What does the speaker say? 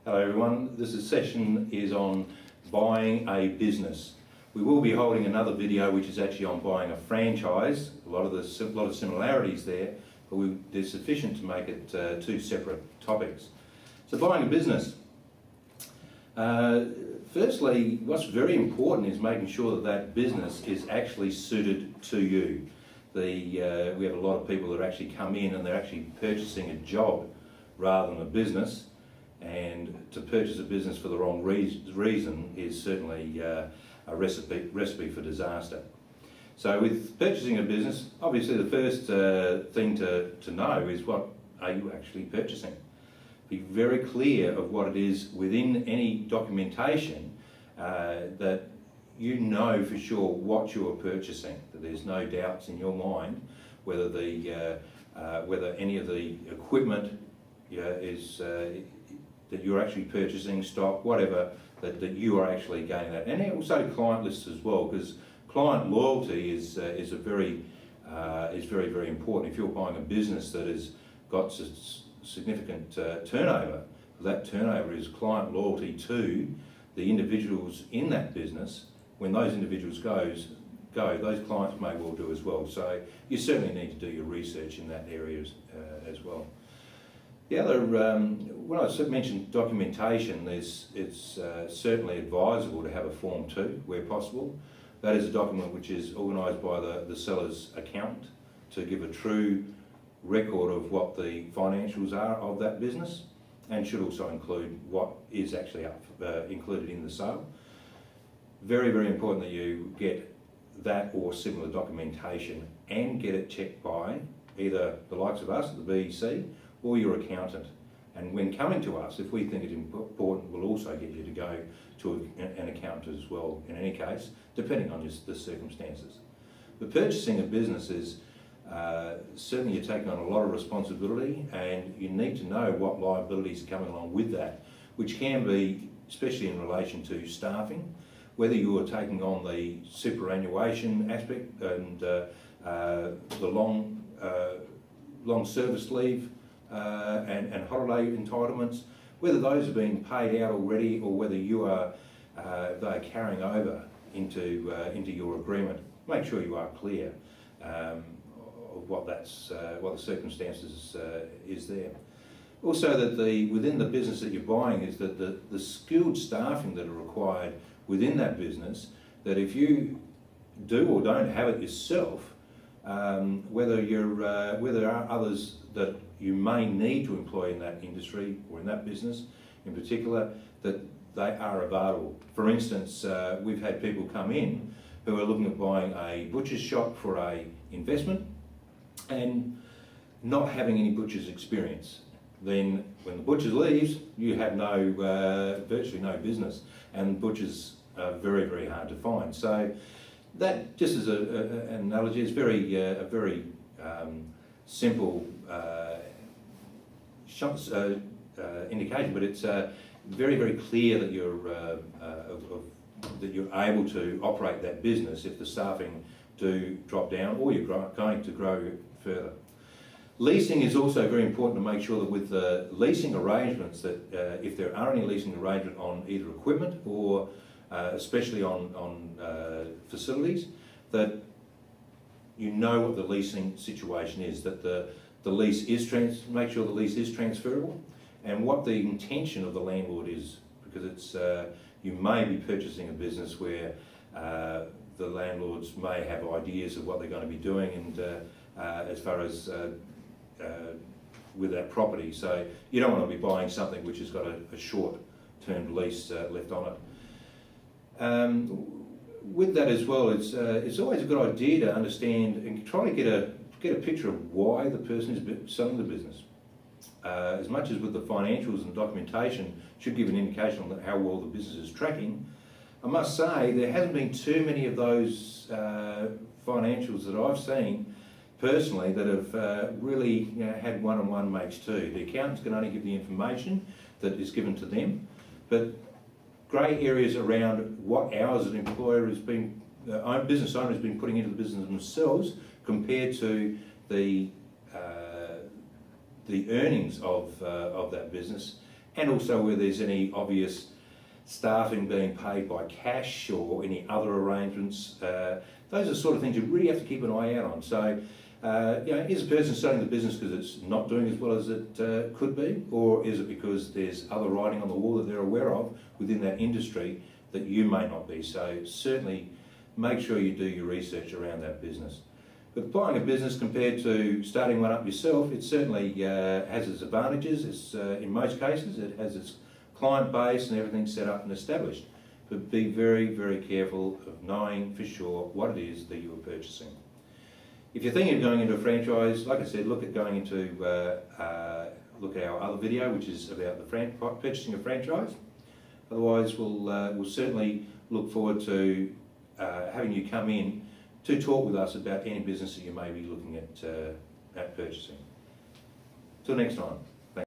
Hello everyone, session is on buying a business. We will be holding another video which is actually on buying a franchise. A lot of similarities there, but there's sufficient to make it two separate topics. So buying a business. Firstly, what's very important is making sure that that business is actually suited to you. We have a lot of people that actually come in and they're actually purchasing a job rather than a business. And to purchase a business for the wrong reason is certainly a recipe for disaster. So with purchasing a business, obviously the first thing to know is what are you actually purchasing. Be very clear of what it is within any documentation that you know for sure what you are purchasing, that there's no doubts in your mind whether whether any of the equipment is that you're actually purchasing, stock, whatever, that you are actually gaining that. And also client lists as well, because client loyalty is very, very important. If you're buying a business that has got significant turnover, that turnover is client loyalty to the individuals in that business. When those individuals go, those clients may well do as well. So you certainly need to do your research in that area as well. The other, when I mentioned documentation, it's certainly advisable to have a Form 2 where possible. That is a document which is organised by the seller's accountant to give a true record of what the financials are of that business, and should also include what is actually included in the sale. Very, very important that you get that or similar documentation and get it checked by either the likes of us at the BEC or your accountant. And when coming to us, if we think it's important, we'll also get you to go to an accountant as well, in any case, depending on the circumstances. But purchasing a business is certainly you're taking on a lot of responsibility, and you need to know what liabilities are coming along with that, which can be, especially in relation to staffing, whether you are taking on the superannuation aspect and the long service leave and holiday entitlements, whether those are being paid out already or whether they are carrying over into your agreement. Make sure you are clear of what the circumstances is there. Also, that within the business that you're buying is that the skilled staffing that are required within that business, that if you do or don't have it yourself, whether there are others that you may need to employ in that industry or in that business in particular, that they are available. For instance, we've had people come in who are looking at buying a butcher's shop for an investment and not having any butcher's experience. Then when the butcher leaves, you have virtually no business, and butchers are very, very hard to find. So that, just as an analogy, is a very simple indication, but it's very, very clear that you're able to operate that business if the staffing do drop down or you're going to grow further. Leasing is also very important to make sure that with the leasing arrangements, that if there are any leasing arrangement on either equipment or especially on facilities, that you know what the leasing situation is, that the lease is make sure the lease is transferable, and what the intention of the landlord is, because it's you may be purchasing a business where the landlords may have ideas of what they're going to be doing, and as far as with that property, so you don't want to be buying something which has got a short-term lease left on it. With that as well, it's always a good idea to understand and try to get a picture of why the person is selling the business. As much as with the financials and documentation should give an indication on how well the business is tracking, I must say there hasn't been too many of those financials that I've seen personally that have really had 1 and 1 makes 2. The accountants can only give the information that is given to them, but grey areas around what hours an employer has been, business owner has been putting into the business themselves compared to the earnings of that business and also where there's any obvious staffing being paid by cash or any other arrangements. Those are the sort of things you really have to keep an eye out on. So, is a person starting the business because it's not doing as well as it could be, or is it because there's other writing on the wall that they're aware of within that industry that you may not be? So certainly make sure you do your research around that business. But buying a business compared to starting one up yourself, it certainly has its advantages. It's, in most cases, it has its client base and everything set up and established. But be very, very careful of knowing for sure what it is that you are purchasing. If you're thinking of going into a franchise, like I said, look at going into look at our other video, which is about the purchasing a franchise. Otherwise, we'll certainly look forward to having you come in to talk with us about any business that you may be looking at purchasing. Till next time.